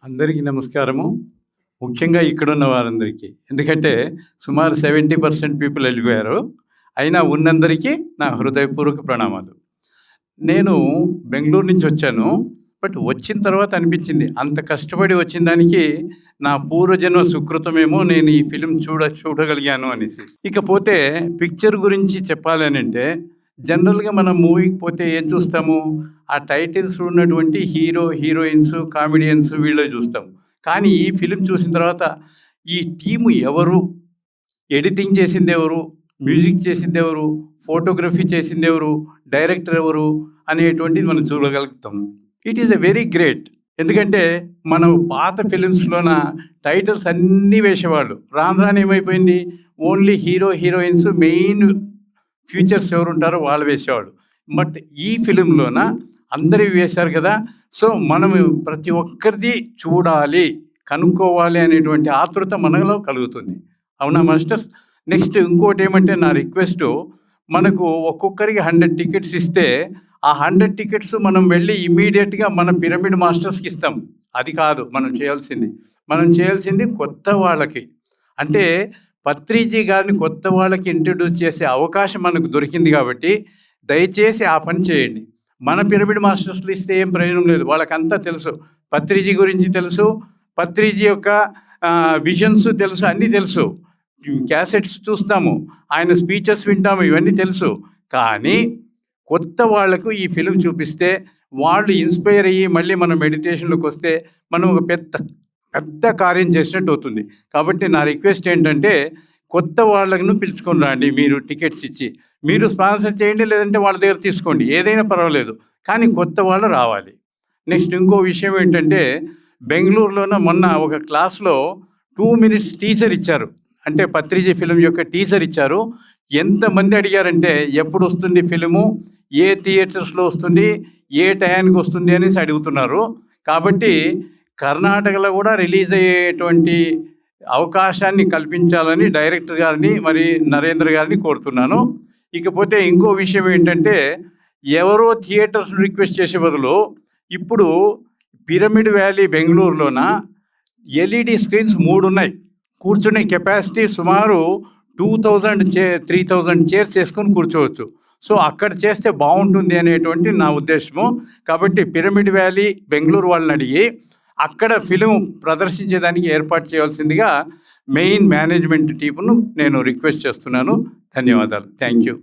అందరికీ నమస్కారము. ముఖ్యంగా ఇక్కడున్న వారందరికీ. ఎందుకంటే సుమారు 70% పీపుల్ వెళ్ళిపోయారు. అయినా ఉన్నందరికీ నా హృదయపూర్వక ప్రణామాలు. నేను బెంగుళూరు నుంచి వచ్చాను. బట్ వచ్చిన తర్వాత అనిపించింది అంత కష్టపడి వచ్చిన దానికి నా పూర్వజన్మ సుకృతమేమో నేను ఈ ఫిల్మ్ చూడగలిగాను అనేసి. ఇకపోతే పిక్చర్ గురించి చెప్పాలి అనంటే జనరల్‌గా మనం మూవీకి పోతే ఏం చూస్తాము? ఆ టైటిల్స్‌లో ఉన్నటువంటి హీరో, హీరోయిన్స్, కామెడియన్స్ వీళ్ళే చూస్తాం. కానీ ఈ ఫిల్మ్ చూసిన తర్వాత ఈ టీము ఎవరు? ఎడిటింగ్ చేసిందెవరు? మ్యూజిక్ చేసిందెవరు? ఫోటోగ్రఫీ చేసిందెవరు? డైరెక్టర్ ఎవరు? అనేటువంటిది మనం చూడగలుగుతాం. It is a very great. ఎందుకంటే మనం పాత ఫిలిమ్స్‌లోన టైటిల్స్ అన్నీ వేసేవాళ్ళు. రాను రాను ఏమైపోయింది? Only hero, heroines main features ఎవరుంటారో వాళ్ళు వేసేవాళ్ళు. బట్ ఈ ఫిలింలోన అందరివి వేశారు కదా! సో, మనము ప్రతి ఒక్కరిది చూడాలి, కనుక్కోవాలి అనేటువంటి ఆతృత మనలో కలుగుతుంది. అవునా మాస్టర్స్? నెక్స్ట్ ఇంకోటేమంటే నా రిక్వెస్టు, మనకు ఒక్కొక్కరికి 100 టికెట్స్ ఇస్తే, ఆ 100 టికెట్స్ మనం వెళ్ళి ఇమ్మీడియేట్‌గా మన పిరమిడ్ మాస్టర్స్‌కి ఇస్తాం. అది కాదు మనం చేయాల్సింది. మనం చేయాల్సింది కొత్త వాళ్ళకి. అంటే పత్రిజీ గారిని కొత్త వాళ్ళకి ఇంట్రడ్యూస్ చేసే అవకాశం మనకు దొరికింది కాబట్టి దయచేసి ఆ పని చేయండి. మన పిరమిడ్ మాస్టర్స్‌లు ఇస్తే ఏం ప్రయోజనం లేదు. వాళ్ళకంతా తెలుసు. పత్రిజీ గురించి తెలుసు. పత్రిజీ యొక్క విజన్స్ తెలుసు. అన్నీ తెలుసు. క్యాసెట్స్ చూస్తాము. ఆయన స్పీచెస్ వింటాము. ఇవన్నీ తెలుసు. కానీ కొత్త వాళ్లకు ఈ ఫిల్మ్ చూపిస్తే వాళ్ళు ఇన్స్పైర్ అయ్యి మళ్ళీ మన మెడిటేషన్‌లోకి వస్తే మనం ఒక పెద్ద కార్యం చేసినట్టు అవుతుంది. కాబట్టి నా రిక్వెస్ట్ ఏంటంటే కొత్త వాళ్ళను పిలుచుకొని రండి. మీరు టికెట్స్ ఇచ్చి మీరు స్పాన్సర్ చేయండి, లేదంటే వాళ్ళ దగ్గర తీసుకోండి, ఏదైనా పర్వాలేదు. కానీ కొత్త వాళ్ళు రావాలి. నెక్స్ట్ ఇంకో విషయం ఏంటంటే బెంగళూరులోన మొన్న ఒక క్లాస్లో 2 మినిట్స్ టీజర్ ఇచ్చారు. అంటే పత్రిజీ ఫిల్మ్ యొక్క టీజర్ ఇచ్చారు. ఎంతమంది అడిగారంటే ఎప్పుడు వస్తుంది ఫిలిము, ఏ థియేటర్స్లో వస్తుంది, ఏ టయానికి వస్తుంది అనేసి అడుగుతున్నారు. కాబట్టి కర్ణాటకలో కూడా రిలీజ్ అయ్యేటువంటి అవకాశాన్ని కల్పించాలని డైరెక్టర్ గారిని మరి నరేంద్ర గారిని కోరుతున్నాను. ఇకపోతే ఇంకో విషయం ఏంటంటే ఎవరో థియేటర్స్‌ని రిక్వెస్ట్ చేసే బదులు ఇప్పుడు పిరమిడ్ వ్యాలీ బెంగళూరులోన ఎల్ఈడి స్క్రీన్స్ 3 ఉన్నాయి. కూర్చునే కెపాసిటీ సుమారు 3000 చైర్స్ వేసుకొని కూర్చోవచ్చు. సో అక్కడ చేస్తే బాగుంటుంది అనేటువంటి నా ఉద్దేశము. కాబట్టి పిరమిడ్ వ్యాలీ బెంగళూరు వాళ్ళని అడిగి అక్కడ ఫిల్మ్ ప్రదర్శించేదానికి ఏర్పాటు చేయాల్సిందిగా మెయిన్ మేనేజ్మెంట్ టీమును నేను రిక్వెస్ట్ చేస్తున్నాను. ధన్యవాదాలు. Thank you.